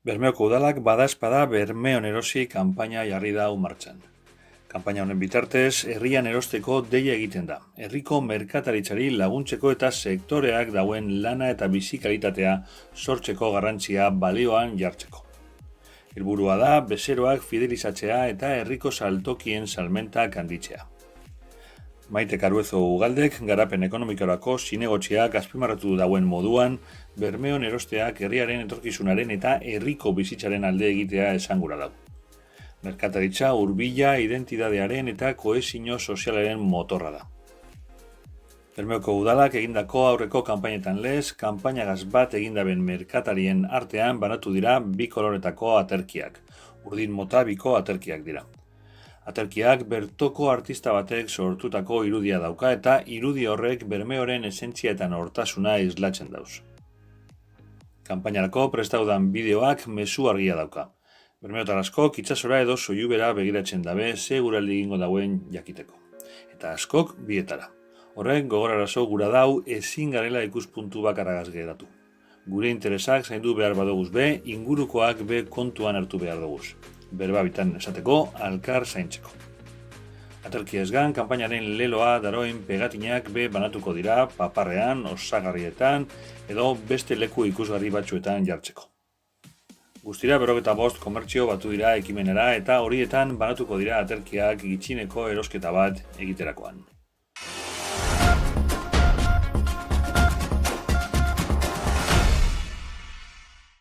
Bermeoko udalak badaezpada Bermeon erosi kanpaina jarri da martxan. Kanpaina honen bitartez, herrian erosteko deia egiten da. Herriko merkataritzari laguntzeko eta sektoreak dauen lana eta bizi kalitatea sortzeko garrantzia balioan jartzeko. Helburua da bezeroak fidelizatzea eta herriko saltokien salmentak handitzea. Maite Karuezo Ugaldek garapen ekonomikorako zinegotziak azpimarratu dauen moduan, Bermeon erosteak herriaren etorkizunaren eta herriko bizitzaren alde egitea esangura dago. Merkataritza hurbila identitatearen eta kohesio sozialaren motorra da. Bermeoko udalak egindako aurreko kanpainetan lez, kanpainagaz bat egindaben merkatarien artean banatu dira bi koloretako aterkiak. Urdin mota biko aterkiak dira. Aterkiak bertoko artista batek sortutako irudia dauka eta irudi horrek Bermeoren esentzia eta nortasuna islatzen dauz. Kanpainarako prestaudan bideoak mezu argia dauka. Bermeotar askok itsasora edo soilubera begiratzen dabe ze guraldi egingo dauen jakiteko. Eta askok bietara. Horrek gogorarazo gura dau ezin garela ikuspuntu bakarragaz geratu. Gure interesak zaindu behar badoguz be, ingurukoak be kontuan hartu behar doguz. Berba bitan esateko, alkar zaintzeko. Aterki ezgan, kanpainaren leloa daroen pegatinak be banatuko dira paparrean, osagarrietan edo beste leku ikusgarri batzuetan jartzeko. Guztira 45 komertzio batu dira ekimenera eta horietan banatuko dira aterkiak gitxineko erosketa bat egiterakoan.